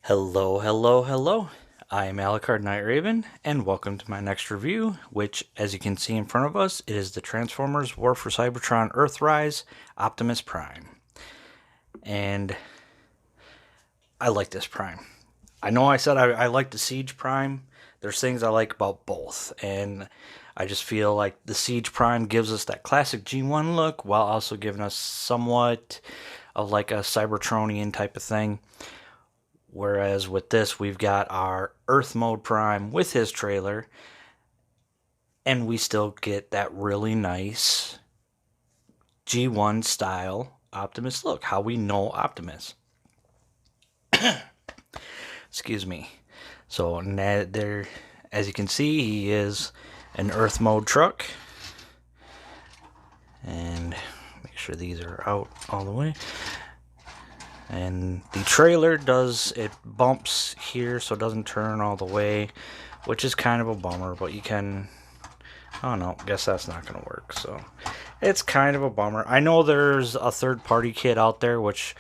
Hello, hello, hello. I am Alucard Night Raven, and welcome to my next review, which, as you can see in front of us, is the Transformers War for Cybertron Earthrise Optimus Prime. And I like this Prime. I know I said I like the Siege Prime. There's things I like about both, and I just feel like the Siege Prime gives us that classic G1 look while also giving us somewhat of like a Cybertronian type of thing. Whereas with this, we've got our Earth Mode Prime with his trailer, and we still get that really nice G1 style Optimus look, how we know Optimus. Excuse me. So there, as you can see, he is an Earth Mode truck. And make sure these are out all the way. And the trailer it bumps here so it doesn't turn all the way, which is kind of a bummer, but you can, oh no, guess that's not going to work, so it's kind of a bummer. I know there's a third-party kit out there which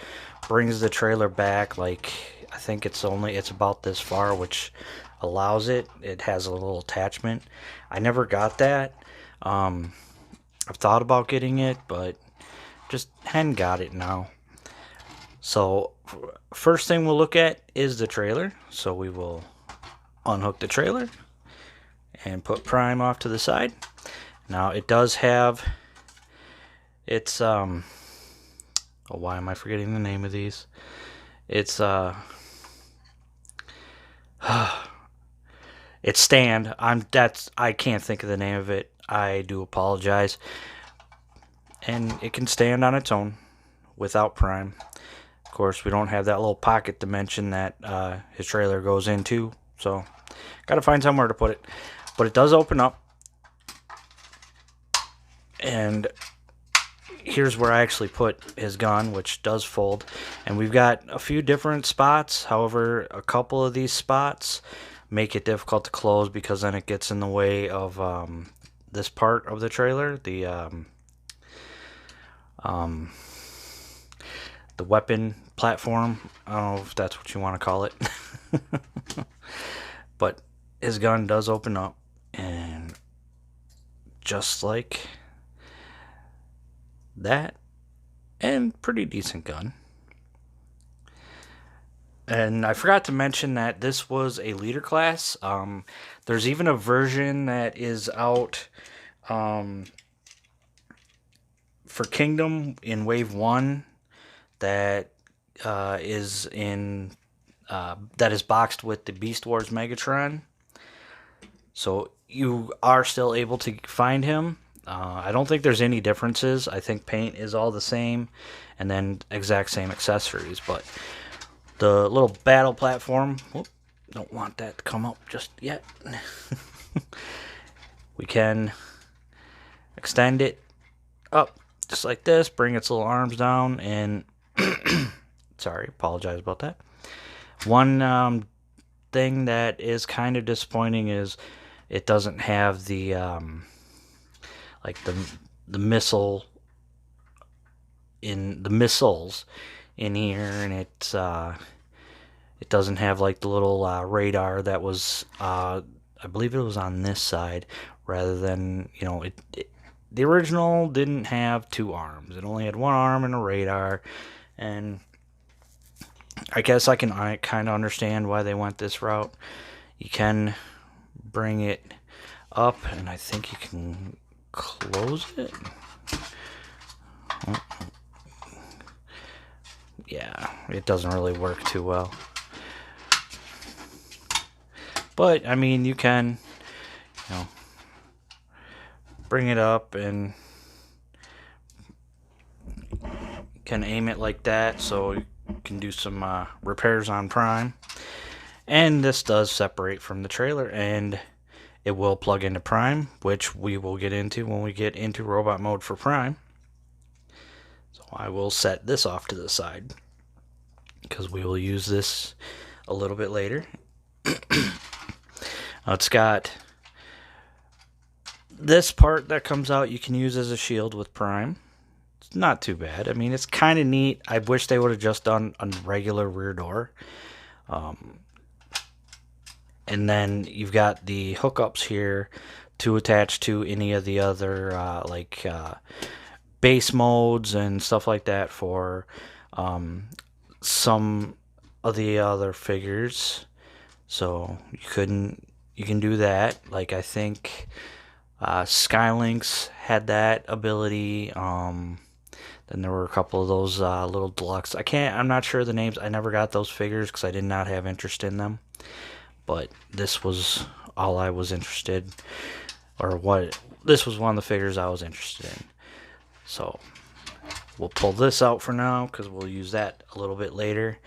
brings the trailer back, like, I think it's about this far, which allows it. It has a little attachment. I never got that. I've thought about getting it, but just hadn't got it now. So, first thing we'll look at is the trailer. So we will unhook the trailer and put Prime off to the side. Now it does have its oh, why am I forgetting the name of these? It's its stand. I can't think of the name of it. I do apologize. And it can stand on its own without Prime. Of course, we don't have that little pocket dimension that his trailer goes into, so got to find somewhere to put it. But it does open up, and here's where I actually put his gun, which does fold. And we've got a few different spots. However, a couple of these spots make it difficult to close because then it gets in the way of this part of the trailer, the weapon platform. I don't know if that's what you want to call it. But his gun does open up, and just like that, and pretty decent gun. And I forgot to mention that this was a leader class. There's even a version that is out for Kingdom in Wave 1 that is boxed with the Beast Wars Megatron. So you are still able to find him. I don't think there's any differences. I think paint is all the same, and then exact same accessories. But the little battle platform, don't want that to come up just yet. We can extend it up just like this, bring its little arms down, and sorry, apologize about that. One thing that is kind of disappointing is it doesn't have the like the missiles in here, and it doesn't have like the little radar that was I believe it was on this side, rather than, you know, the original didn't have two arms. It only had one arm and a radar, and I guess I kind of understand why they went this route. You can bring it up, and I think you can close it. Yeah, it doesn't really work too well. But, I mean, you can, you know, bring it up and can aim it like that, so you can do some repairs on Prime. And this does separate from the trailer, and it will plug into Prime, which we will get into when we get into robot mode for Prime. So I will set this off to the side, because we will use this a little bit later. It's got this part that comes out you can use as a shield with Prime. It's not too bad. I mean, it's kind of neat. I wish they would have just done a regular rear door. And then you've got the hookups here to attach to any of the other base modes and stuff like that for some of the other figures. So you can do that. Like I think Skylinks had that ability. Then there were a couple of those little deluxe. I'm not sure the names. I never got those figures because I did not have interest in them. But this was all I was interested, this was one of the figures I was interested in. So we'll pull this out for now because we'll use that a little bit later.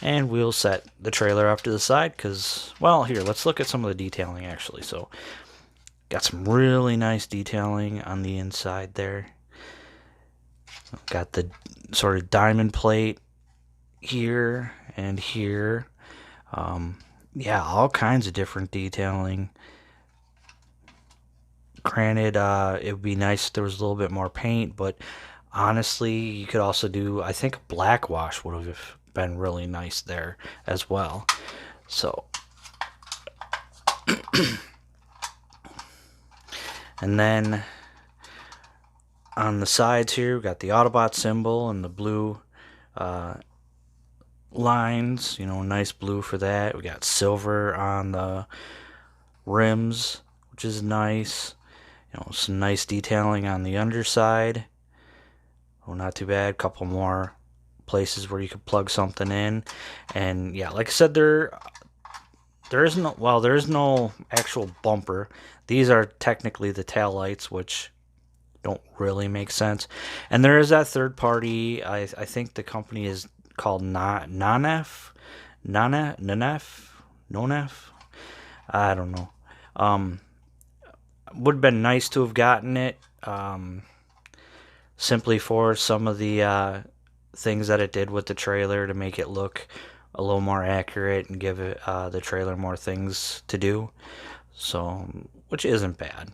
And we'll set the trailer up to the side because, well, here, let's look at some of the detailing actually. So got some really nice detailing on the inside there. Got the sort of diamond plate here and here. Yeah, all kinds of different detailing. Granted, it would be nice if there was a little bit more paint, but honestly, you could also do, I think, a black wash would have been really nice there as well. So, and then on the sides here, we've got the Autobot symbol and the blue lines, nice blue for that. We got silver on the rims, which is nice. Some nice detailing on the underside. Oh, not too bad. Couple more places where you could plug something in. And yeah, like I said, there is no actual bumper. These are technically the tail lights, which don't really make sense. And there is that third party. I think the company is called Nonef. I don't know. Would have been nice to have gotten it simply for some of the things that it did with the trailer to make it look a little more accurate and give it the trailer more things to do. So, which isn't bad.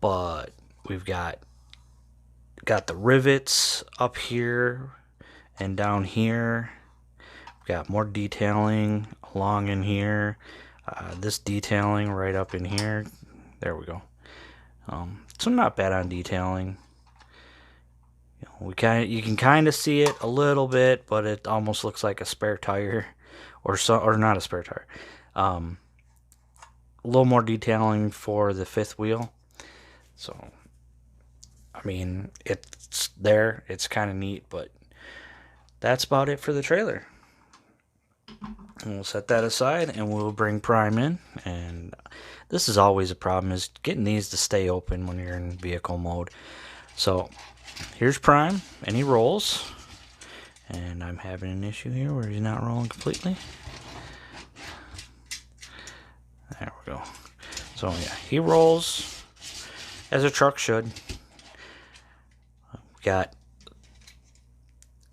But we've got the rivets up here and down here. We've got more detailing along in here. This detailing right up in here. There we go. So not bad on detailing. You can kind of see it a little bit, but it almost looks like a spare tire, or not a spare tire. A little more detailing for the fifth wheel. So, I mean, it's there. It's kind of neat, but that's about it for the trailer. And we'll set that aside and we'll bring Prime in. And this is always a problem, is getting these to stay open when you're in vehicle mode. So here's Prime, and he rolls. And I'm having an issue here where he's not rolling completely. There we go. So yeah, he rolls as a truck should. We've got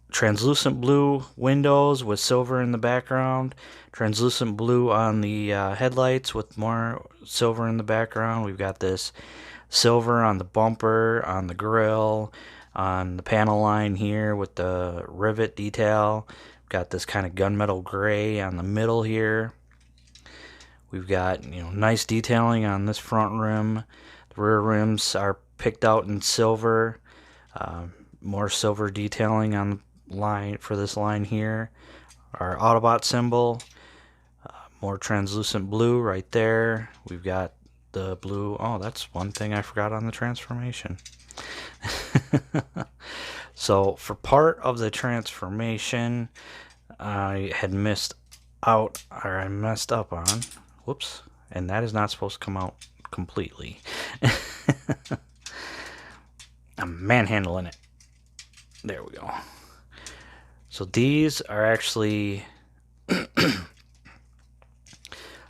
translucent blue windows with silver in the background, translucent blue on the headlights with more silver in the background. We've got this silver on the bumper, on the grille, on the panel line here with the rivet detail. We've got this kind of gunmetal gray on the middle here. We've got nice detailing on this front rim. The rear rims are picked out in silver. More silver detailing on the line for this line here. Our Autobot symbol, more translucent blue right there. We've got the blue. Oh, that's one thing I forgot on the transformation. So for part of the transformation, I had messed up on. Whoops. And that is not supposed to come out completely. I'm manhandling it. There we go. So these are actually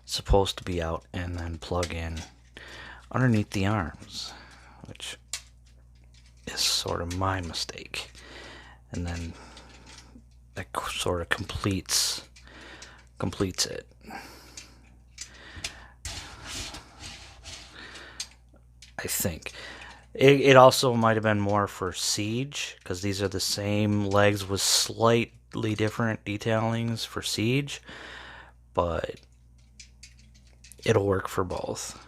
supposed to be out and then plug in underneath the arms, which is sort of my mistake. And then that sort of completes it. I think. It also might have been more for Siege, because these are the same legs with slight slightly different detailings for Siege, but it'll work for both.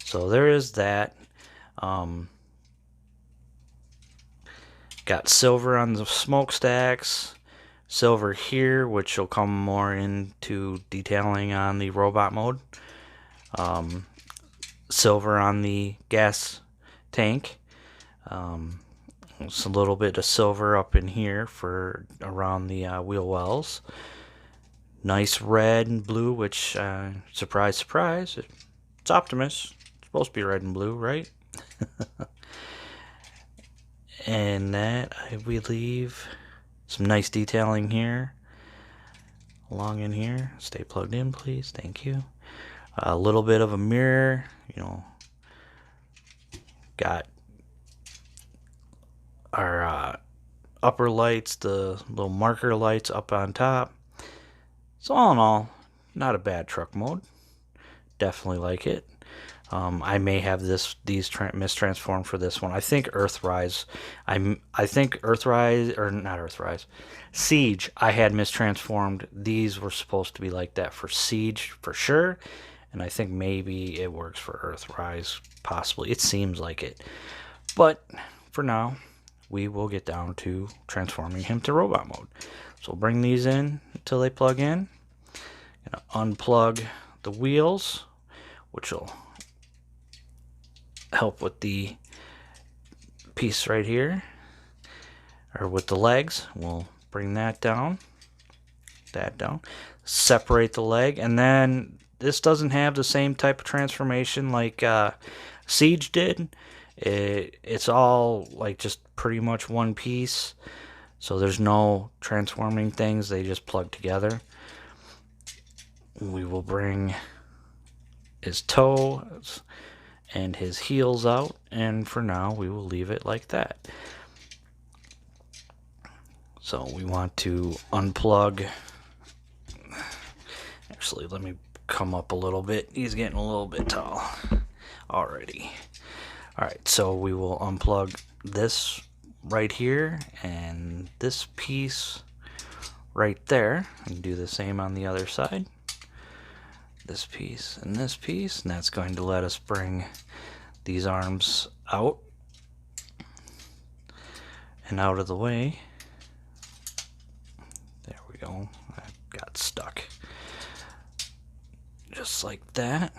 So there is that. Got silver on the smokestacks, silver here, which will come more into detailing on the robot mode. Silver on the gas tank. It's a little bit of silver up in here for around the wheel wells. Nice red and blue, which, surprise, surprise, it's Optimus. It's supposed to be red and blue, right? And that, I believe, some nice detailing here. Along in here. Stay plugged in, please. Thank you. A little bit of a mirror, you know. Got our upper lights, the little marker lights up on top. So all in all, not a bad truck mode. Definitely like it. I may have these mistransformed for this one. I think Earthrise. I think Earthrise, or not Earthrise, Siege. I had mistransformed. These were supposed to be like that for Siege for sure, and I think maybe it works for Earthrise. Possibly, it seems like it. But for now, we will get down to transforming him to robot mode. So we'll bring these in until they plug in. Gonna unplug the wheels, which will help with the piece right here, or with the legs. We'll bring that down, separate the leg, and then this doesn't have the same type of transformation like Siege did. It's all like just pretty much one piece, so there's no transforming things, they just plug together. We will bring his toes and his heels out, and for now we will leave it like that. So we want to unplug. Actually, let me come up a little bit. He's getting a little bit tall already. Alright, so we will unplug this right here and this piece right there, and do the same on the other side. This piece and this piece, and that's going to let us bring these arms out and out of the way. There we go. That got stuck. Just like that.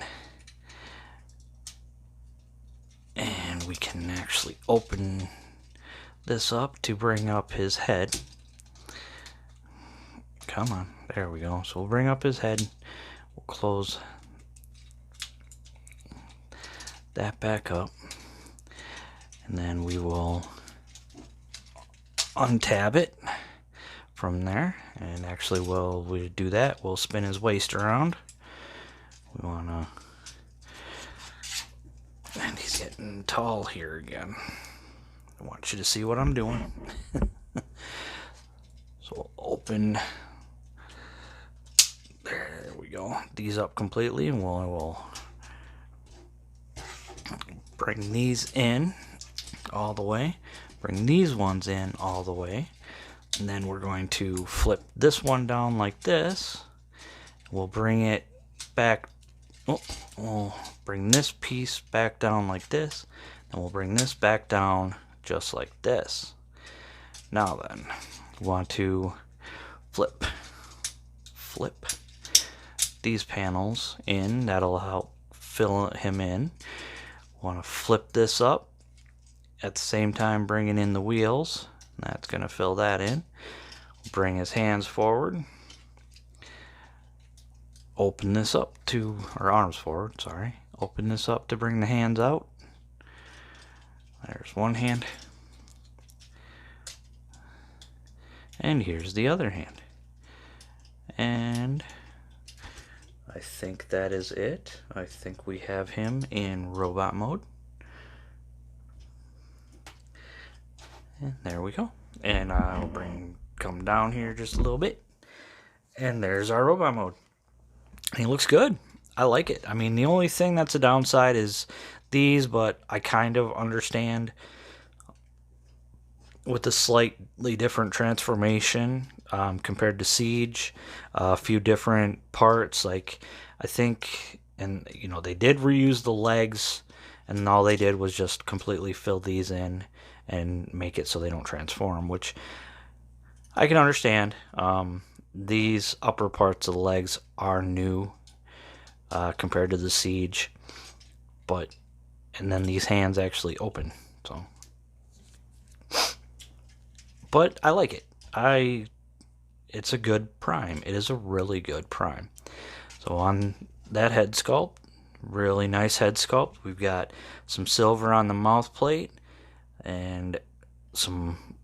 And we can actually open this up to bring up his head. Come on, there we go. So we'll bring up his head. We'll close that back up, and then we will untab it from there. And actually, while we do that, we'll spin his waist around. We want to, and he's getting tall here again. I want you to see what I'm doing. So we'll open, there we go, these up completely, and we'll bring these in all the way, bring these ones in all the way, and then we're going to flip this one down like this. We'll bring it back, we'll bring this piece back down like this, and we'll bring this back down just like this. Now then, we want to flip these panels in. That'll help fill him in. Want to flip this up at the same time bringing in the wheels. That's going to fill that in. Bring his hands forward. Open this up to, or arms forward, sorry. Open this up to bring the hands out. There's one hand. And here's the other hand. And I think that is it. I think we have him in robot mode. And there we go. And I'll come down here just a little bit. And there's our robot mode. And he looks good. I like it. I mean, the only thing that's a downside is these, but I kind of understand with a slightly different transformation compared to Siege. A few different parts, like I think, and you know, they did reuse the legs, and all they did was just completely fill these in and make it so they don't transform, which I can understand. These upper parts of the legs are new compared to the Siege, but and then these hands actually open, so. But I like it. It's a good Prime. It is a really good Prime. So on that head sculpt, really nice head sculpt. We've got some silver on the mouth plate and some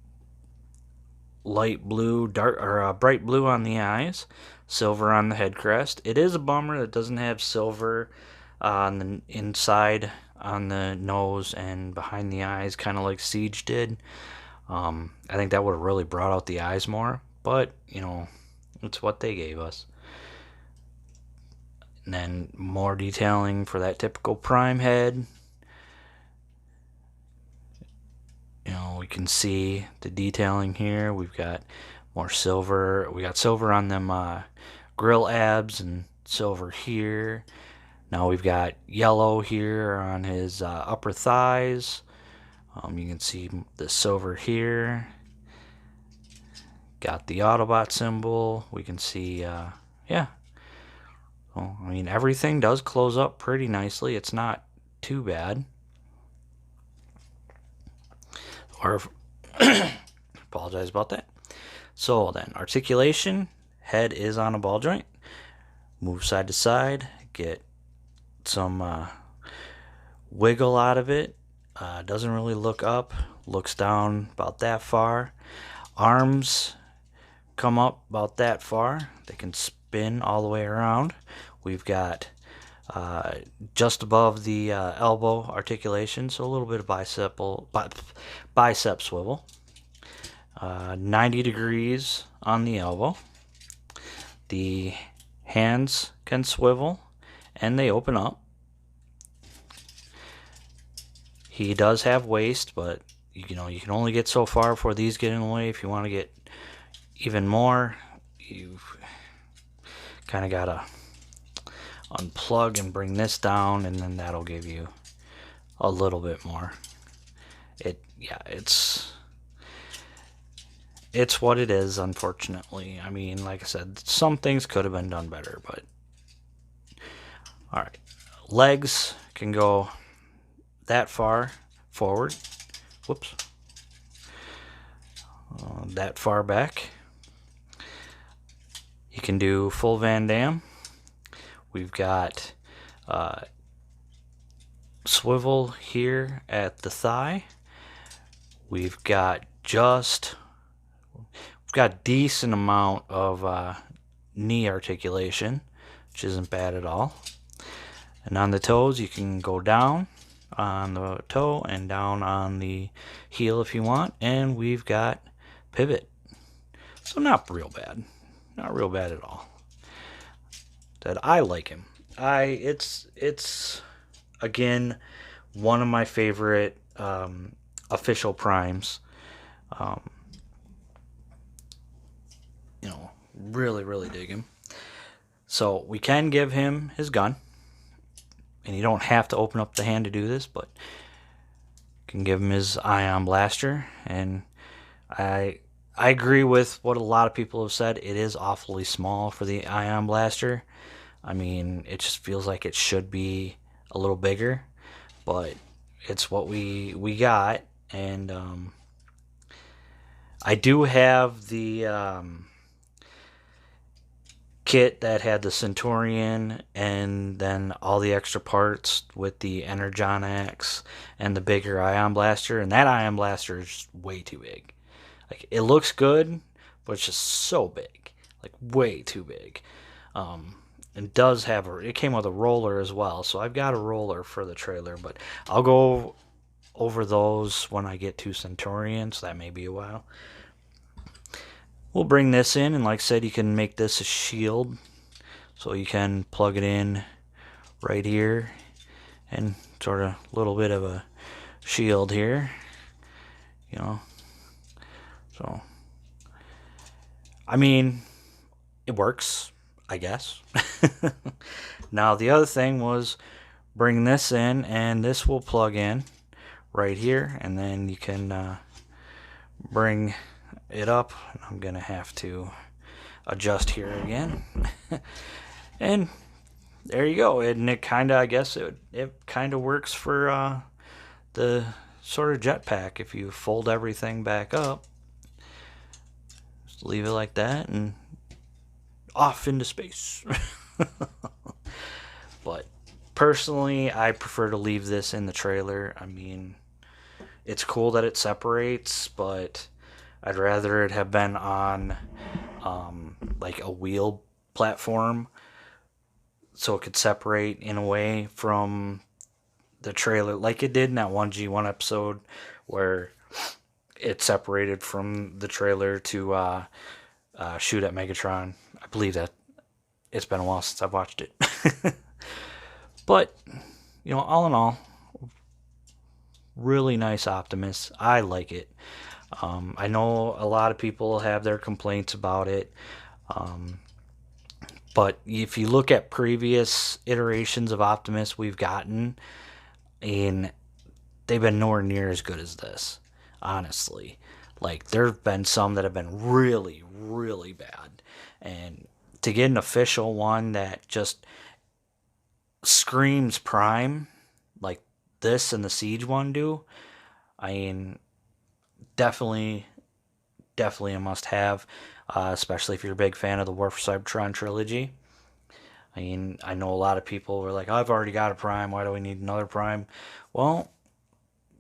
light blue, dark or bright blue on the eyes, silver on the head crest. It is a bummer that doesn't have silver on the inside, on the nose and behind the eyes, kind of like Siege did. I think that would have really brought out the eyes more, but you know, it's what they gave us. And then more detailing for that typical Prime head. You know, we can see the detailing here. We've got more silver. We got silver on them grill abs and silver here. Now we've got yellow here on his upper thighs. You can see the silver here. Got the Autobot symbol. We can see, yeah. Well, I mean, everything does close up pretty nicely. It's not too bad. Or, apologize about that. So then, articulation. Head is on a ball joint. Move side to side. Get some wiggle out of it. Doesn't really look up. Looks down about that far. Arms come up about that far. They can spin all the way around. We've got just above the elbow articulation, so a little bit of bicep swivel. 90 degrees on the elbow. The hands can swivel and they open up. He does have waist, but you know, you can only get so far before these get in the way. If you want to get even more, you've kind of got to unplug and bring this down, and then that'll give you a little bit more. It's what it is, unfortunately. I mean, like I said, some things could have been done better, but all right. Legs can go that far forward. Whoops. That far back. You can do full Van Damme. We've got swivel here at the thigh. We've got decent amount of knee articulation, which isn't bad at all. And on the toes, you can go down on the toe and down on the heel if you want. And we've got pivot. So not real bad. Not real bad at all. That I like him. It's again one of my favorite official primes. You know, really dig him. So we can give him his gun, and you don't have to open up the hand to do this, but you can give him his ion blaster. And I agree with what a lot of people have said. It is awfully small for the ion blaster. I mean, it just feels like it should be a little bigger, but it's what we got. And I do have the kit that had the Centurion and then all the extra parts with the Energonics and the bigger ion blaster, and that ion blaster is way too big. Like, it looks good, but it's just so big, like way too big. It does have it came with a roller as well, so I've got a roller for the trailer, but I'll go over those when I get to Centurion, so that may be a while. We'll bring this in, and like I said, you can make this a shield, so you can plug it in right here, and sort of a little bit of a shield here, you know. So, I mean, it works, I guess. Now, the other thing was bring this in, and this will plug in right here, and then you can bring it up. I'm gonna have to adjust here again. And there you go. And it kind of, I guess it kind of works for the sort of jetpack. If you fold everything back up, just leave it like that and off into space. But personally, I prefer to leave this in the trailer. I mean, it's cool that it separates, but I'd rather it have been on like a wheel platform so it could separate in a way from the trailer, like it did in that 1G1 episode where it separated from the trailer to shoot at Megatron. I believe that. It's been a while since I've watched it. But, you know, all in all, really nice Optimus. I like it. I know a lot of people have their complaints about it. But if you look at previous iterations of Optimus we've gotten, and they've been nowhere near as good as this, honestly. Like, there have been some that have been really, really bad. And to get an official one that just screams Prime, like this and the Siege one do, I mean, definitely a must-have, especially if you're a big fan of the War for Cybertron trilogy. I mean, I know a lot of people were like, I've already got a Prime, why do we need another Prime? Well,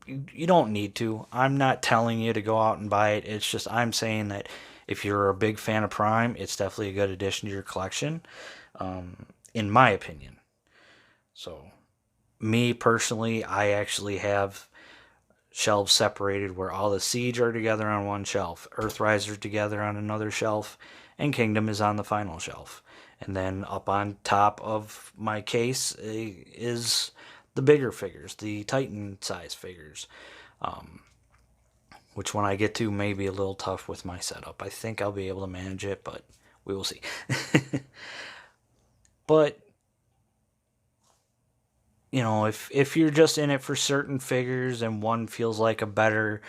you don't need to. I'm not telling you to go out and buy it. It's just I'm saying that if you're a big fan of Prime, it's definitely a good addition to your collection, in my opinion. So, me personally, I actually have shelves separated where all the Siege are together on one shelf, Earthrise are together on another shelf, and Kingdom is on the final shelf. And then up on top of my case is the bigger figures, the Titan size figures, which when I get to may be a little tough with my setup. I think I'll be able to manage it, but we will see. But you know, if you're just in it for certain figures and one feels like a better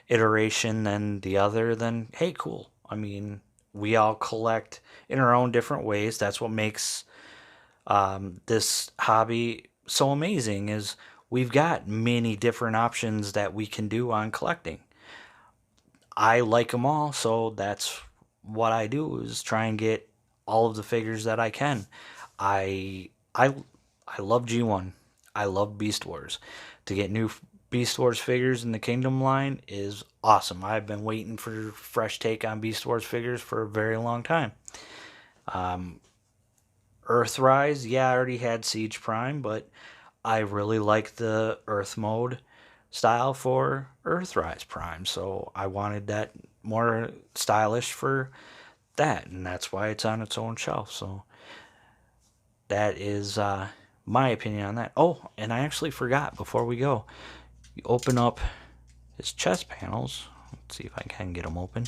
iteration than the other, then hey, cool. I mean, we all collect in our own different ways. That's what makes this hobby so amazing, is we've got many different options that we can do on collecting. I like them all, so that's what I do, is try and get all of the figures that I can. I I I love G1. I love Beast Wars. To get new Beast Wars figures in the Kingdom line is awesome. I've been waiting for a fresh take on Beast Wars figures for a very long time. Earthrise, yeah, I already had Siege Prime, but I really like the Earth mode style for Earthrise Prime, so I wanted that more stylish for that, and that's why it's on its own shelf. So that is my opinion on that. Oh, and I actually forgot before we go. You open up his chest panels. Let's see if I can get them open.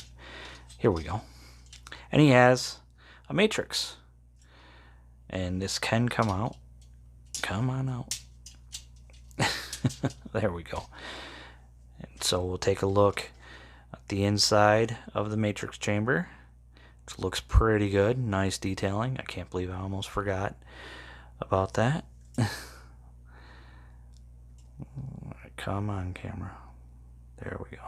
Here we go. And he has a matrix. And this can come out. Come on out. There we go. And so we'll take a look at the inside of the matrix chamber. Which looks pretty good. Nice detailing. I can't believe I almost forgot about that. Come on, camera. There we go.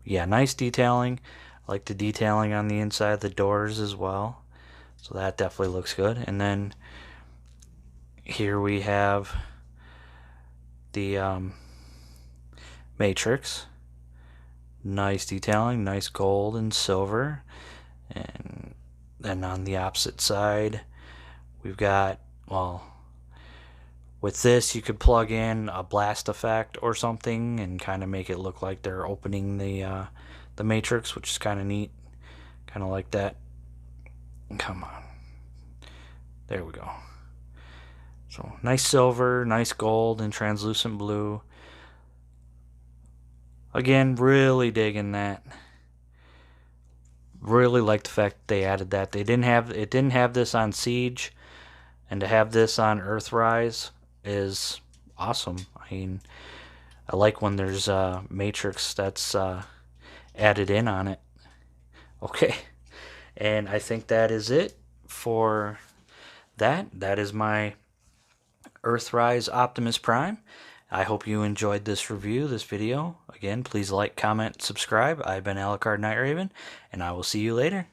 Yeah, nice detailing. I like the detailing on the inside of the doors as well. So that definitely looks good. And then here we have the matrix. Nice detailing, nice gold and silver. And then on the opposite side, we've got, well, with this you could plug in a blast effect or something and kind of make it look like they're opening the matrix, which is kind of neat. Kind of like that. Come on. There we go. So nice silver, nice gold, and translucent blue. Again, really digging that. really like the fact they added that. They didn't have this on Siege, and to have this on Earthrise is awesome. I mean, I like when there's Matrix that's added in on it. Okay, and I think that is it for that. That is my Earthrise Optimus Prime. I hope you enjoyed this review, this video. Again, please like, comment, subscribe. I've been Alucard Night Raven, and I will see you later.